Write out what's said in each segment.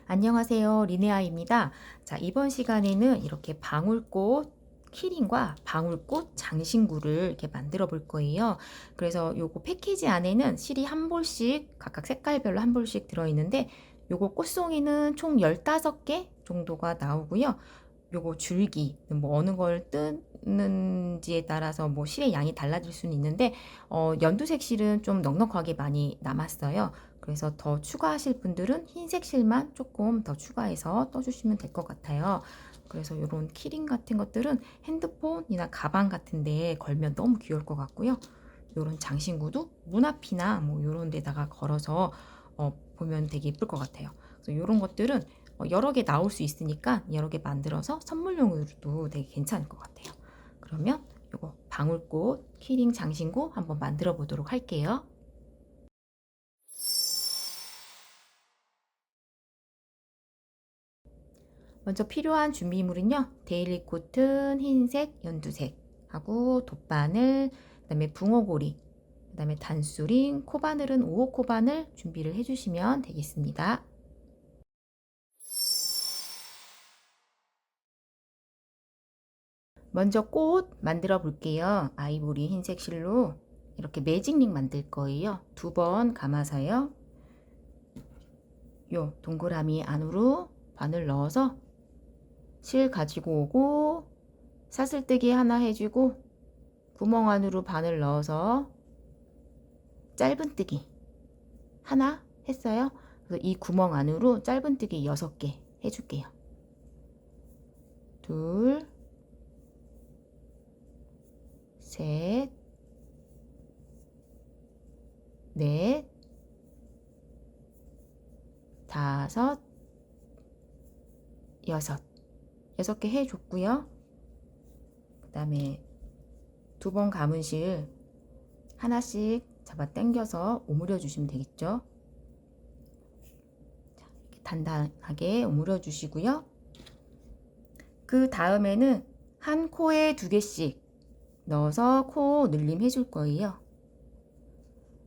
안녕하세요. 리네아입니다. 자, 이번 시간에는 이렇게 방울꽃 키링과 방울꽃 장신구를 이렇게 만들어 볼 거예요. 그래서 요거 패키지 안에는 실이 한 볼씩 각각 색깔별로 한 볼씩 들어있는데 요거 꽃송이는 총 15개 정도가 나오고요. 요거 줄기 뭐 어느 걸 뜨는지에 따라서 뭐 실의 양이 달라질 수는 있는데 연두색 실은 좀 넉넉하게 많이 남았어요. 그래서 더 추가하실 분들은 흰색 실만 조금 더 추가해서 떠주시면 될 것 같아요. 그래서 이런 키링 같은 것들은 핸드폰이나 가방 같은 데에 걸면 너무 귀여울 것 같고요. 이런 장신구도 문 앞이나 뭐 이런 데다가 걸어서 보면 되게 예쁠 것 같아요. 그래서 이런 것들은 여러 개 나올 수 있으니까 여러 개 만들어서 선물용으로도 되게 괜찮을 것 같아요. 그러면 이거 방울꽃 키링 장신구 한번 만들어 보도록 할게요. 먼저 필요한 준비물은요. 데일리 코튼 흰색, 연두색 하고 돗바늘, 그다음에 붕어고리, 그다음에 단수링, 코바늘은 5호 코바늘 준비를 해주시면 되겠습니다. 먼저 꽃 만들어 볼게요. 아이보리 흰색 실로 이렇게 매직링 만들 거예요. 2번 감아서요. 요 동그라미 안으로 바늘 넣어서 실 가지고 오고 사슬뜨기 하나 해주고 구멍 안으로 바늘 넣어서 짧은뜨기 하나 했어요. 그래서 이 구멍 안으로 짧은뜨기 6개 해줄게요. 둘, 셋, 넷, 다섯, 여섯. 6개 해줬고요. 그 다음에 2번 감은 실 하나씩 잡아 당겨서 오므려 주시면 되겠죠. 자, 이렇게 단단하게 오므려 주시고요. 그 다음에는 한 코에 2개씩 넣어서 코 늘림 해줄 거예요.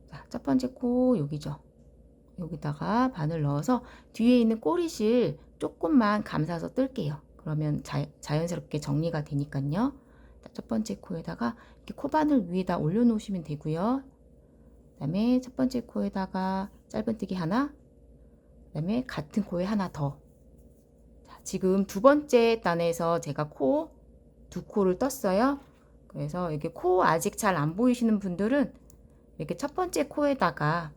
자, 첫 번째 코 여기죠. 여기다가 바늘 넣어서 뒤에 있는 꼬리실 조금만 감싸서 뜰게요. 그러면 자연스럽게 정리가 되니까요. 첫 번째 코에다가 이렇게 코바늘 위에다 올려놓으시면 되고요. 그 다음에 첫 번째 코에다가 짧은뜨기 하나, 그 다음에 같은 코에 하나 더. 자, 지금 2번째 단에서 제가 2코를 떴어요. 그래서 이렇게 코 아직 잘 안 보이시는 분들은 이렇게 첫 번째 코에다가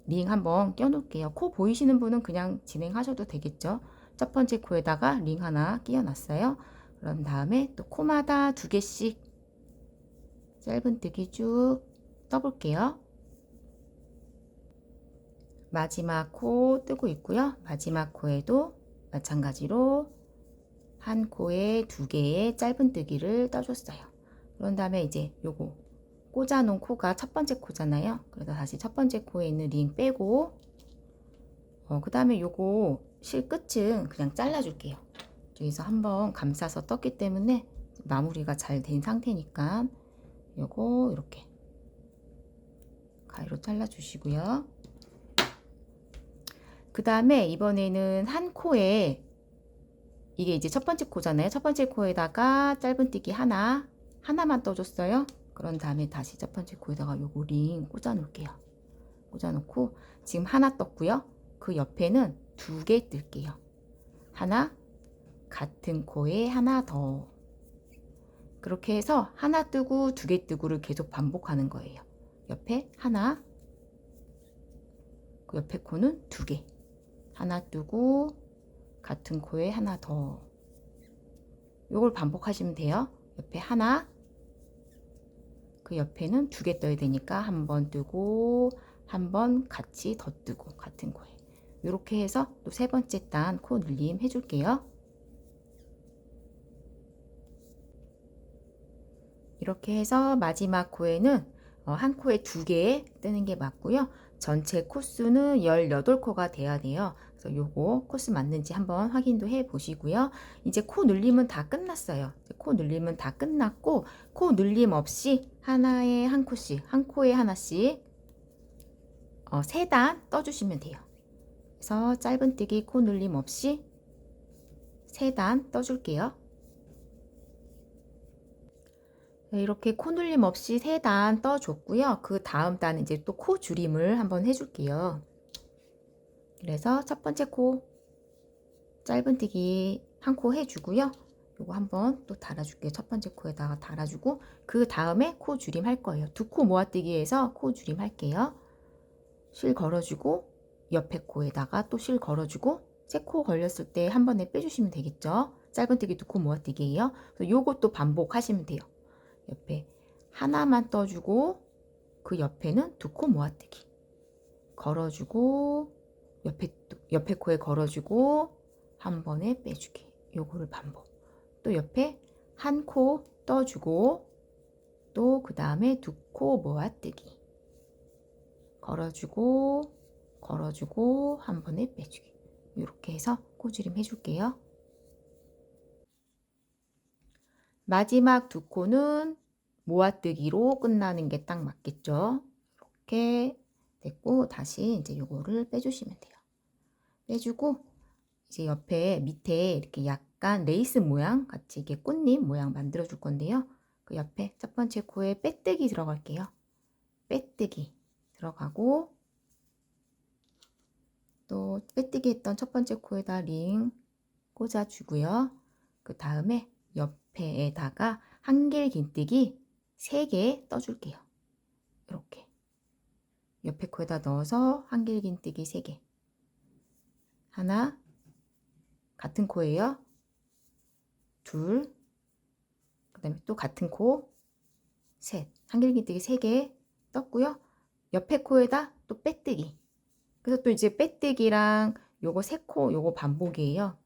링 한번 껴놓을게요. 코 보이시는 분은 그냥 진행하셔도 되겠죠. 첫 번째 코에다가 링 하나 끼워놨어요. 그런 다음에 또 코마다 2개씩 짧은뜨기 쭉 떠볼게요. 마지막 코 뜨고 있고요. 마지막 코에도 마찬가지로 한 코에 2개의 짧은뜨기를 떠줬어요. 그런 다음에 이제 요거 꽂아놓은 코가 첫 번째 코잖아요. 그래서 다시 첫 번째 코에 있는 링 빼고 그 다음에 요거 실 끝은 그냥 잘라줄게요. 여기서 한번 감싸서 떴기 때문에 마무리가 잘 된 상태니까 요거 이렇게 가위로 잘라주시고요. 그 다음에 이번에는 한 코에 이게 이제 첫 번째 코잖아요. 첫 번째 코에다가 짧은뜨기 하나만 떠줬어요. 그런 다음에 다시 첫 번째 코에다가 요거 링 꽂아 놓을게요. 꽂아 놓고 지금 하나 떴고요. 그 옆에는 2개 뜰게요. 하나, 같은 코에 하나 더. 그렇게 해서 하나 뜨고 2개 뜨고를 계속 반복하는 거예요. 옆에 하나, 그 옆에 코는 2개. 하나 뜨고 같은 코에 하나 더. 요걸 반복하시면 돼요. 옆에 하나, 그 옆에는 2개 떠야 되니까 한 번 뜨고 한 번 같이 더 뜨고 같은 코에. 이렇게 해서 또 3번째 단 코 늘림 해줄게요. 이렇게 해서 마지막 코에는 한 코에 2개 뜨는 게 맞고요. 전체 코수는 18코가 돼야 돼요. 그래서 요거 코수 맞는지 한번 확인도 해 보시고요. 이제 코 늘림은 다 끝났어요. 코 늘림은 다 끝났고 코 늘림 없이 하나에 한 코씩, 한 코에 하나씩 3단 떠주시면 돼요. 그래서 짧은뜨기 코 눌림 없이 3단 떠줄게요. 이렇게 코 눌림 없이 3단 떠줬고요. 그 다음 단은 이제 또 코 줄임을 한번 해줄게요. 그래서 첫 번째 코 짧은뜨기 한 코 해주고요. 요거 한번 또 달아줄게요. 첫 번째 코에다가 달아주고 그 다음에 코 줄임 할 거예요. 2코 모아뜨기에서 코 줄임 할게요. 실 걸어주고 옆에 코에다가 또 실 걸어주고 3코 걸렸을 때 한 번에 빼주시면 되겠죠. 짧은뜨기 2코 모아뜨기예요. 요것도 반복하시면 돼요. 옆에 하나만 떠주고 그 옆에는 2코 모아뜨기 걸어주고 옆에 코에 걸어주고 한 번에 빼주기. 요거를 반복. 또 옆에 한 코 떠주고 또 그 다음에 2코 모아뜨기 걸어주고 걸어주고 한 번에 빼주기. 이렇게 해서 코줄임 해줄게요. 마지막 2코는 모아뜨기로 끝나는 게 딱 맞겠죠. 이렇게 됐고 다시 이제 요거를 빼주시면 돼요. 빼주고 이제 옆에 밑에 이렇게 약간 레이스 모양 같이 이게 꽃잎 모양 만들어 줄 건데요. 그 옆에 첫 번째 코에 빼뜨기 들어갈게요. 빼뜨기 들어가고 또 빼뜨기 했던 첫 번째 코에다 링 꽂아주고요. 그 다음에 옆에다가 한길 긴뜨기 3개 떠줄게요. 이렇게 옆에 코에다 넣어서 한길 긴뜨기 3개 하나 같은 코예요. 둘 그 다음에 또 같은 코 셋 한길 긴뜨기 3개 떴고요. 옆에 코에다 또 빼뜨기 그래서 또 이제 빼뜨기랑 요거 3코 요거 반복이에요.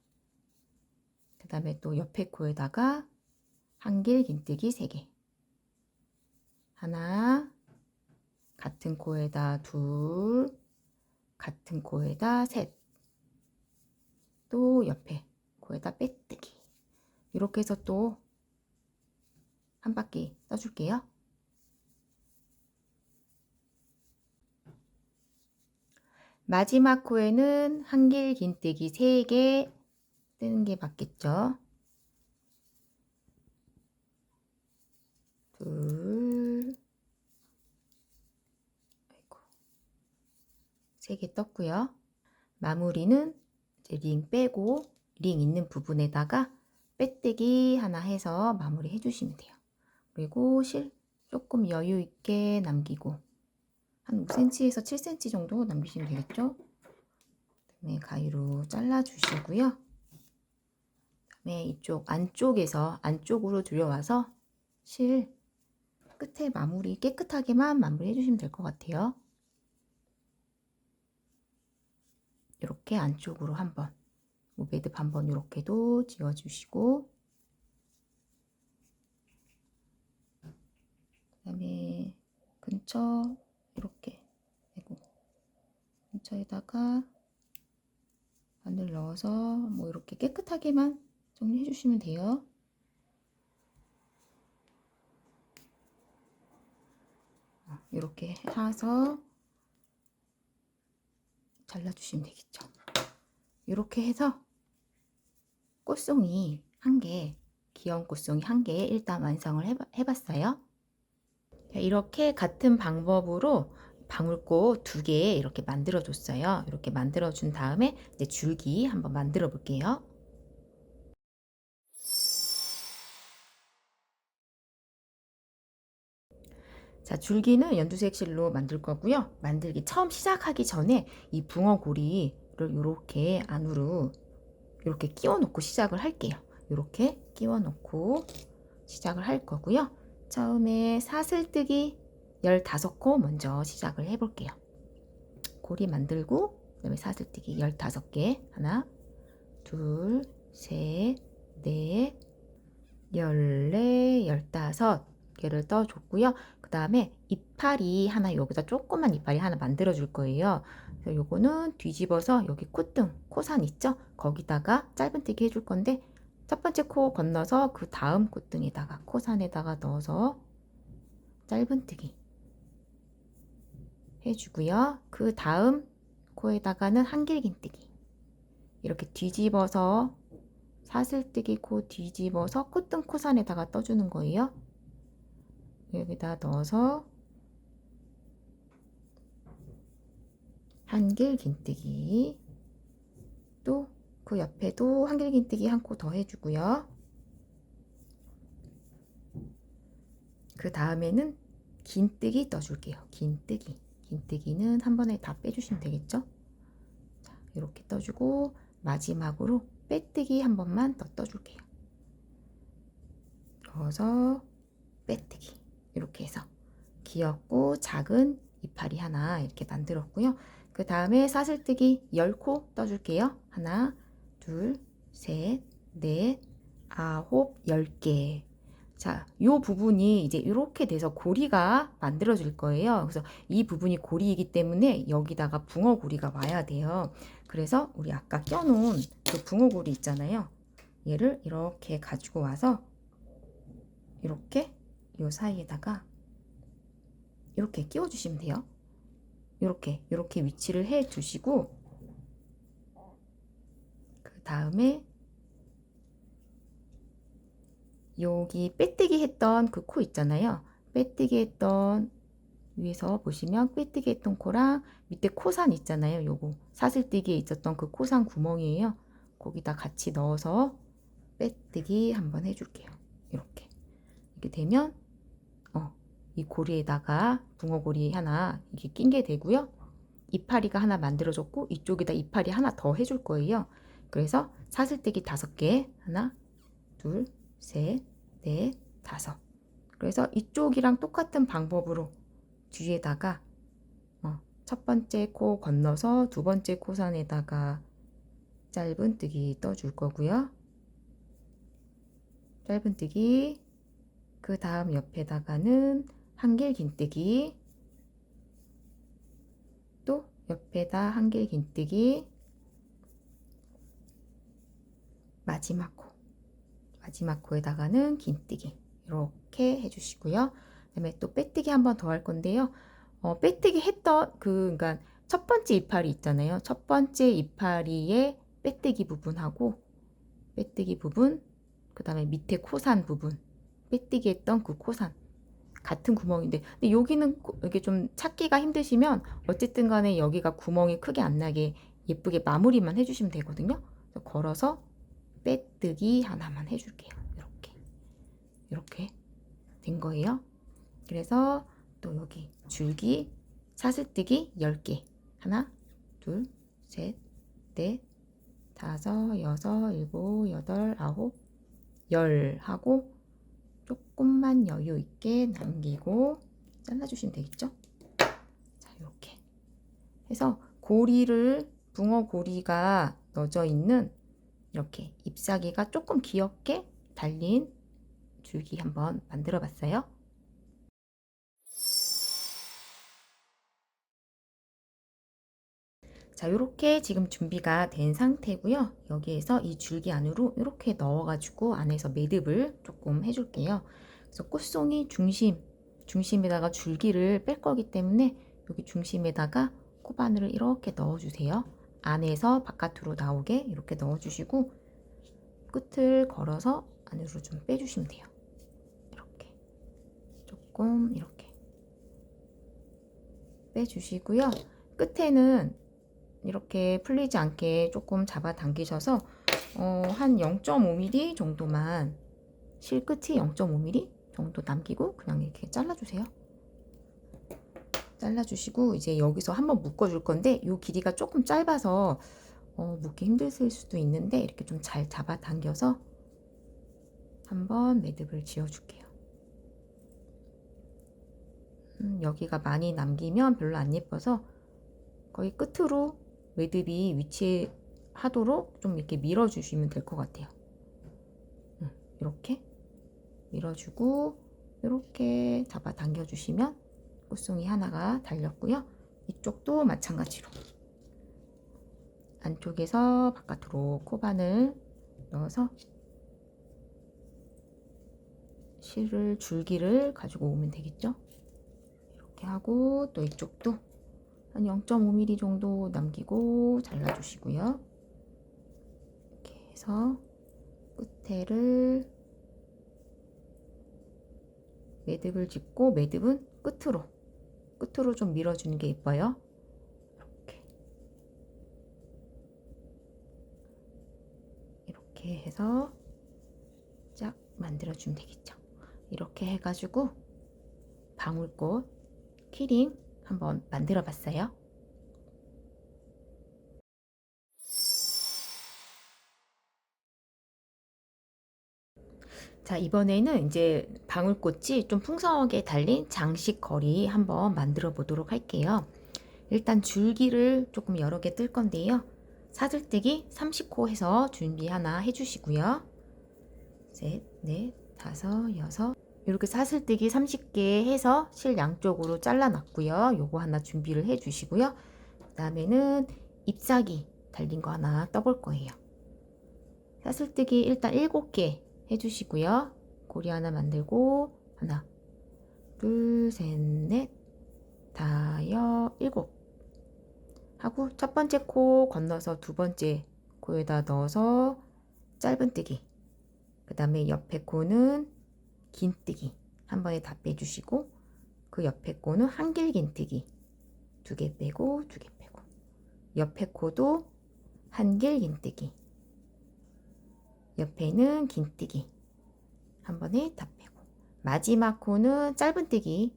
그 다음에 또 옆에 코에다가 한길 긴뜨기 3개 하나 같은 코에다 둘 같은 코에다 셋 또 옆에 코에다 빼뜨기 이렇게 해서 또 한 바퀴 떠줄게요. 마지막 코에는 한길 긴뜨기 3개 뜨는 게 맞겠죠. 둘, 아이고, 3개 떴고요. 마무리는 이제 링 빼고 링 있는 부분에다가 빼뜨기 하나 해서 마무리 해주시면 돼요. 그리고 실 조금 여유 있게 남기고 한 5cm에서 7cm 정도 남기시면 되겠죠. 그다음에 가위로 잘라 주시고요. 그다음에 이쪽 안쪽으로 들여와서 실 끝에 마무리 깨끗하게만 마무리 해주시면 될 것 같아요. 이렇게 안쪽으로 한번 매듭 한번 이렇게도 지어주시고 그다음에 근처 이렇게 근처에다가 바늘 넣어서 뭐 이렇게 깨끗하게만 정리해 주시면 돼요. 이렇게 해서 잘라주시면 되겠죠. 이렇게 해서 꽃송이 1개, 귀여운 꽃송이 1개 일단 완성을 해봤어요. 이렇게 같은 방법으로 방울꽃 2개 이렇게 만들어 줬어요. 이렇게 만들어 준 다음에 이제 줄기 한번 만들어 볼게요. 자, 줄기는 연두색 실로 만들 거고요. 만들기 처음 시작하기 전에 이 붕어고리를 이렇게 안으로 이렇게 끼워 놓고 시작을 할게요. 이렇게 끼워 놓고 시작을 할 거고요. 처음에 사슬뜨기 15코 먼저 시작을 해 볼게요. 고리 만들고 그다음에 사슬뜨기 15개 하나 둘 셋 넷 14 15개를 떠줬고요. 그 다음에 이파리 하나 여기다 조그만 이파리 하나 만들어 줄 거예요. 그래서 요거는 뒤집어서 여기 콧등 코산 있죠? 거기다가 짧은뜨기 해줄 건데 첫 번째 코 건너서 그 다음 콧등에다가 코산에다가 넣어서 짧은뜨기 해주고요. 그 다음 코에다가는 한길긴뜨기. 이렇게 뒤집어서 사슬뜨기 코 뒤집어서 콧등 코산에다가 떠주는 거예요. 여기다 넣어서 한길긴뜨기. 또 그 옆에도 한길긴뜨기 한 코 더 해주고요. 그 다음에는 긴뜨기 떠줄게요. 긴뜨기. 긴뜨기는 한 번에 다 빼주시면 되겠죠? 자, 이렇게 떠주고 마지막으로 빼뜨기 한 번만 더 떠줄게요. 넣어서 빼뜨기. 이렇게 해서 귀엽고 작은 이파리 하나 이렇게 만들었고요. 그 다음에 사슬뜨기 10코 떠줄게요. 하나, 둘, 셋, 넷, 아홉, 10개. 자, 요 부분이 이제 이렇게 돼서 고리가 만들어질 거예요. 그래서 이 부분이 고리이기 때문에 여기다가 붕어 고리가 와야 돼요. 그래서 우리 아까 껴놓은 그 붕어 고리 있잖아요. 얘를 이렇게 가지고 와서 이렇게 요 사이에다가 이렇게 끼워 주시면 돼요. 이렇게 위치를 해 주시고, 그 다음에 여기 빼뜨기 했던 그 코 있잖아요. 빼뜨기 했던 위에서 보시면 빼뜨기 했던 코랑 밑에 코산 있잖아요. 요거 사슬뜨기에 있었던 그 코산 구멍이에요. 거기다 같이 넣어서 빼뜨기 한번 해줄게요. 이렇게 되면 이 고리에다가 붕어고리 하나 이게 낀 게 되고요. 이파리가 하나 만들어졌고 이쪽에다 이파리 하나 더 해줄 거예요. 그래서 사슬뜨기 5개, 하나, 둘, 셋, 넷, 5. 그래서 이쪽이랑 똑같은 방법으로 뒤에다가 첫 번째 코 건너서 두 번째 코산에다가 짧은뜨기 떠줄 거고요. 짧은뜨기, 그 다음 옆에다가는 한길긴뜨기, 또 옆에다 한길긴뜨기, 마지막 코에다가는 긴뜨기 이렇게 해주시고요. 그다음에 또 빼뜨기 한 번 더 할 건데요. 빼뜨기 했던 그러니까 첫 번째 이파리 있잖아요. 첫 번째 이파리의 빼뜨기 부분하고 빼뜨기 부분, 그 다음에 밑에 코산 부분, 빼뜨기 했던 그 코산 같은 구멍인데, 근데 여기는 이게 좀 찾기가 힘드시면 어쨌든 간에 여기가 구멍이 크게 안 나게 예쁘게 마무리만 해주시면 되거든요. 그래서 걸어서 빼뜨기 하나만 해줄게요. 이렇게 된 거예요. 그래서 또 여기 줄기 사슬뜨기 10개, 하나, 둘, 셋, 넷, 5, 6, 7, 8, 9, 10 하고 조금만 여유 있게 남기고 잘라주시면 되겠죠? 자, 이렇게 해서 고리를, 붕어 고리가 넣어져 있는 이렇게 잎사귀가 조금 귀엽게 달린 줄기 한번 만들어 봤어요. 자, 이렇게 지금 준비가 된 상태고요. 여기에서 이 줄기 안으로 이렇게 넣어가지고 안에서 매듭을 조금 해줄게요. 그래서 꽃송이 중심에다가 줄기를 뺄 거기 때문에 여기 중심에다가 코바늘을 이렇게 넣어주세요. 안에서 바깥으로 나오게 이렇게 넣어주시고 끝을 걸어서 안으로 좀 빼주시면 돼요. 이렇게 조금 이렇게 빼주시고요. 끝에는 이렇게 풀리지 않게 조금 잡아 당기셔서 한 0.5mm 정도만, 실 끝이 0.5mm 정도 남기고 그냥 이렇게 잘라주세요. 잘라주시고 이제 여기서 한번 묶어줄 건데 이 길이가 조금 짧아서 묶기 힘드실 수도 있는데 이렇게 좀 잘 잡아 당겨서 한번 매듭을 지어줄게요. 여기가 많이 남기면 별로 안 예뻐서 거의 끝으로 매듭이 위치하도록 좀 이렇게 밀어주시면 될 것 같아요. 이렇게 밀어주고 이렇게 잡아 당겨주시면 꽃송이 하나가 달렸고요. 이쪽도 마찬가지로 안쪽에서 바깥으로 코바늘 넣어서 줄기를 가지고 오면 되겠죠. 이렇게 하고 또 이쪽도 한 0.5mm 정도 남기고 잘라주시고요. 이렇게 해서 끝에를 매듭을 짚고 매듭은 끝으로 좀 밀어주는 게 예뻐요. 이렇게 해서 쫙 만들어주면 되겠죠. 이렇게 해가지고 방울꽃 키링 한번 만들어 봤어요. 자, 이번에는 이제 방울꽃이 좀 풍성하게 달린 장식 거리 한번 만들어 보도록 할게요. 일단 줄기를 조금 여러 개 뜰 건데요. 사슬뜨기 30코 해서 준비 하나 해주시고요. 셋, 넷, 다섯, 여섯. 이렇게 사슬뜨기 30개 해서 실 양쪽으로 잘라놨고요. 요거 하나 준비를 해주시고요. 그 다음에는 잎사귀 달린 거 하나 떠볼 거예요. 사슬뜨기 일단 7개 해주시고요. 고리 하나 만들고 하나, 둘, 셋, 넷, 다섯, 일곱 하고 첫 번째 코 건너서 두 번째 코에다 넣어서 짧은뜨기, 그 다음에 옆에 코는 긴뜨기 한 번에 다 빼주시고 그 옆에 코는 한길긴뜨기 2개 빼고 2개 빼고 옆에 코도 한길긴뜨기, 옆에는 긴뜨기 한 번에 다 빼고 마지막 코는 짧은뜨기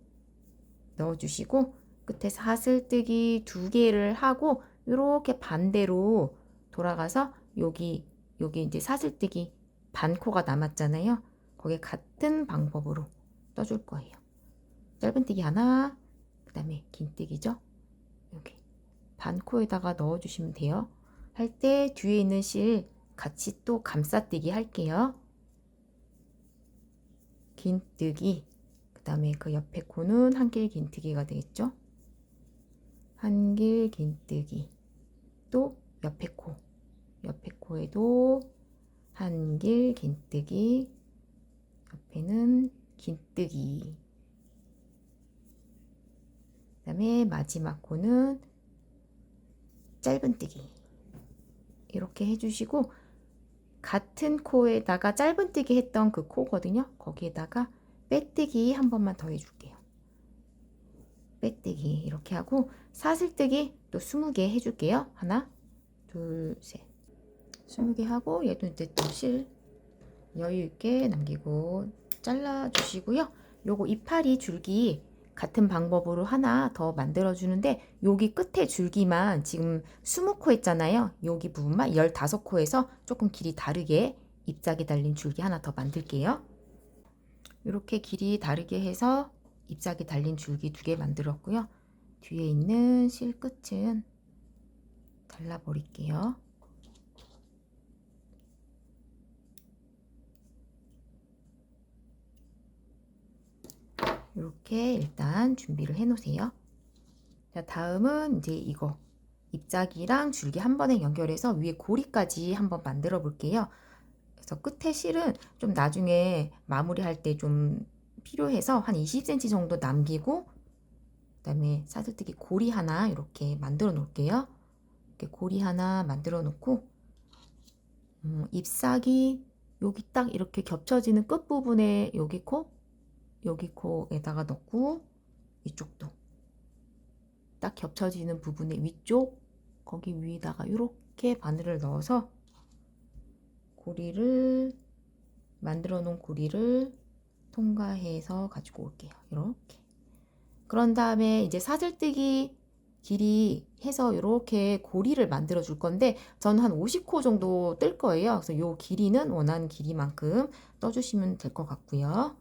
넣어주시고 끝에 사슬뜨기 2개를 하고 이렇게 반대로 돌아가서 여기 이제 사슬뜨기 반 코가 남았잖아요. 거기에 같은 방법으로 떠줄 거예요. 짧은뜨기 하나, 그 다음에 긴뜨기죠. 여기 반 코에다가 넣어주시면 돼요. 할 때 뒤에 있는 실 같이 또 감싸뜨기 할게요. 긴뜨기, 그 다음에 그 옆에 코는 한길 긴뜨기가 되겠죠. 한길 긴뜨기, 또 옆에 코에도 한길 긴뜨기, 옆에는 긴뜨기, 그 다음에 마지막 코는 짧은뜨기. 이렇게 해주시고 같은 코에다가 짧은뜨기 했던 그 코거든요. 거기에다가 빼뜨기 한 번만 더 해줄게요. 빼뜨기 이렇게 하고 사슬뜨기 또 20개 해줄게요. 하나, 둘, 셋. 20개 하고 얘도 이제 또 실 여유있게 남기고 잘라주시고요. 요거 이파리 줄기 같은 방법으로 하나 더 만들어 주는데 여기 끝에 줄기만 지금 20코 했잖아요. 여기 부분만 15코에서 조금 길이 다르게 잎사귀 달린 줄기 하나 더 만들게요. 이렇게 길이 다르게 해서 잎사귀 달린 줄기 2개 만들었고요. 뒤에 있는 실 끝은 잘라버릴게요. 이렇게 일단 준비를 해 놓으세요. 자, 다음은 이제 이거 잎사귀랑 줄기 한 번에 연결해서 위에 고리까지 한번 만들어 볼게요. 그래서 끝에 실은 좀 나중에 마무리할 때 좀 필요해서 한 20cm 정도 남기고 그다음에 사슬뜨기 고리 하나 이렇게 만들어 놓을게요. 이렇게 고리 하나 만들어 놓고 잎사귀 여기 딱 이렇게 겹쳐지는 끝 부분에 여기 코에다가 넣고 이쪽도 딱 겹쳐지는 부분의 위쪽 거기 위에다가 이렇게 바늘을 넣어서 고리를 만들어 놓은 고리를 통과해서 가지고 올게요. 이렇게. 그런 다음에 이제 사슬뜨기 길이 해서 이렇게 고리를 만들어 줄 건데 저는 한 50코 정도 뜰 거예요. 그래서 요 길이는 원하는 길이만큼 떠주시면 될 것 같고요.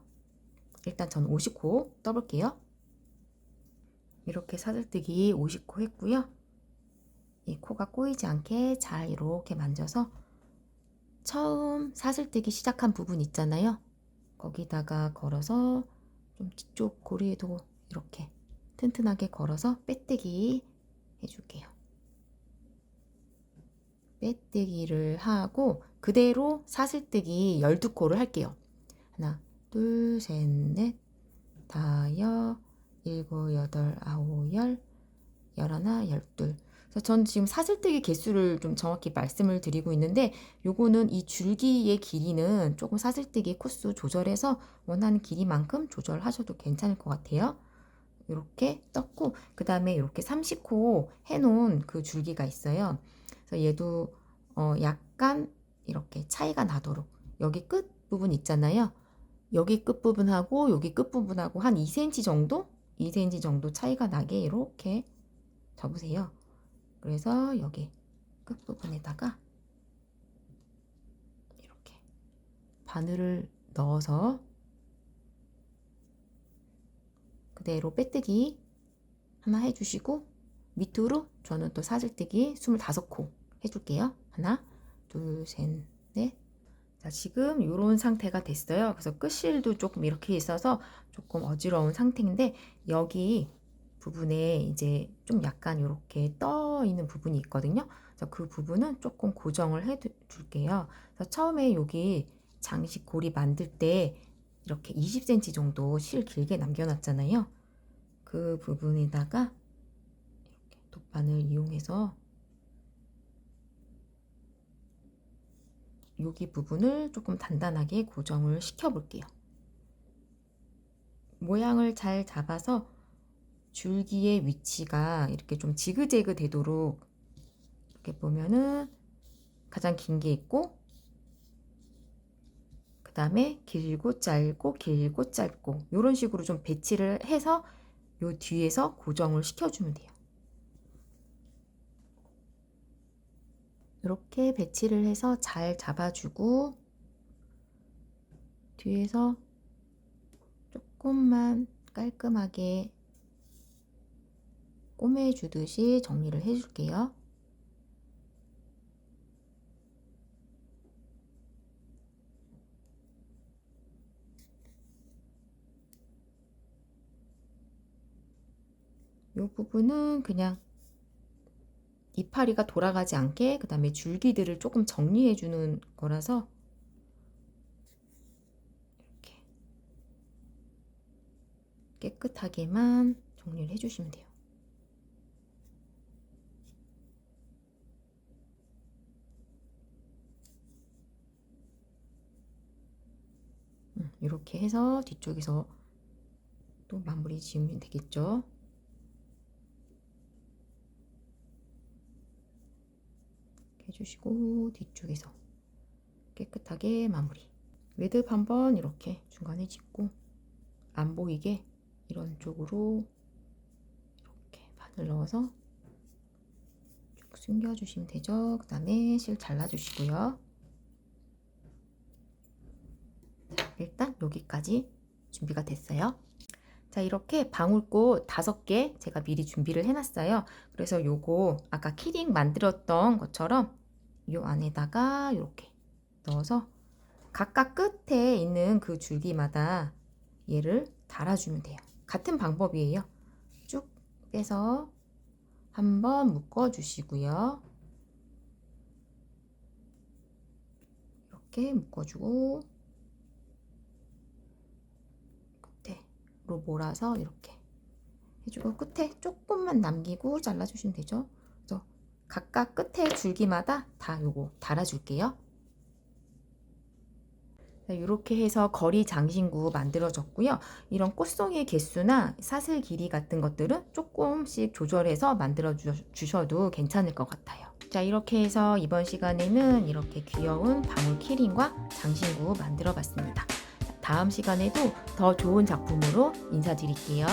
일단 저는 50코 떠볼게요. 이렇게 사슬뜨기 50코 했고요. 이 코가 꼬이지 않게 잘 이렇게 만져서 처음 사슬뜨기 시작한 부분 있잖아요. 거기다가 걸어서 좀 뒤쪽 고리에도 이렇게 튼튼하게 걸어서 빼뜨기 해줄게요. 빼뜨기를 하고 그대로 사슬뜨기 12코를 할게요. 하나, 둘, 셋, 넷, 다섯, 일곱, 여덟, 아홉, 열, 열하나, 열둘. 그래서 전 지금 사슬뜨기 개수를 좀 정확히 말씀을 드리고 있는데 요거는 이 줄기의 길이는 조금 사슬뜨기 코수 조절해서 원하는 길이만큼 조절하셔도 괜찮을 것 같아요. 이렇게 떴고 그 다음에 이렇게 30호 해놓은 그 줄기가 있어요. 그래서 얘도 약간 이렇게 차이가 나도록 여기 끝 부분 있잖아요. 여기 끝 부분하고 여기 끝 부분하고 한 2cm 정도? 2cm 정도 차이가 나게 이렇게 접으세요. 그래서 여기 끝 부분에다가 이렇게 바늘을 넣어서 그대로 빼뜨기 하나 해주시고 밑으로 저는 또 사슬뜨기 25코 해줄게요. 하나, 둘, 셋, 넷. 자, 지금 이런 상태가 됐어요. 그래서 끝실도 조금 이렇게 있어서 조금 어지러운 상태인데 여기 부분에 이제 좀 약간 이렇게 떠 있는 부분이 있거든요. 그래서 그 부분은 조금 고정을 해 줄게요. 그래서 처음에 여기 장식 고리 만들 때 이렇게 20cm 정도 실 길게 남겨놨잖아요. 그 부분에다가 이렇게 돗바늘 이용해서 여기 부분을 조금 단단하게 고정을 시켜 볼게요. 모양을 잘 잡아서 줄기의 위치가 이렇게 좀 지그재그 되도록 이렇게 보면은 가장 긴 게 있고 그 다음에 길고 짧고 길고 짧고 이런 식으로 좀 배치를 해서 요 뒤에서 고정을 시켜주면 돼요. 이렇게 배치를 해서 잘 잡아주고 뒤에서 조금만 깔끔하게 꼬매주듯이 정리를 해줄게요. 이 부분은 그냥 이파리가 돌아가지 않게 그 다음에 줄기들을 조금 정리해 주는 거라서 이렇게 깨끗하게만 정리를 해 주시면 돼요. 이렇게 해서 뒤쪽에서 또 마무리 지으면 되겠죠. 해주시고 뒤쪽에서 깨끗하게 마무리. 매듭 한번 이렇게 중간에 짚고 안 보이게 이런 쪽으로 이렇게 바늘 넣어서 쭉 숨겨주시면 되죠. 그 다음에 실 잘라주시고요. 자, 일단 여기까지 준비가 됐어요. 자, 이렇게 방울꽃 5개 제가 미리 준비를 해놨어요. 그래서 요거 아까 키링 만들었던 것처럼 요 안에다가 이렇게 넣어서 각각 끝에 있는 그 줄기마다 얘를 달아주면 돼요. 같은 방법이에요. 쭉 빼서 한번 묶어주시고요. 이렇게 묶어주고 끝에로 몰아서 이렇게 해주고 끝에 조금만 남기고 잘라주시면 되죠. 그래서 각각 끝에 줄기마다 다 요거 달아줄게요. 이렇게 해서 거리 장신구 만들어졌고요. 이런 꽃송이 개수나 사슬 길이 같은 것들은 조금씩 조절해서 만들어 주셔도 괜찮을 것 같아요. 자, 이렇게 해서 이번 시간에는 이렇게 귀여운 방울 키링과 장신구 만들어 봤습니다. 다음 시간에도 더 좋은 작품으로 인사드릴게요.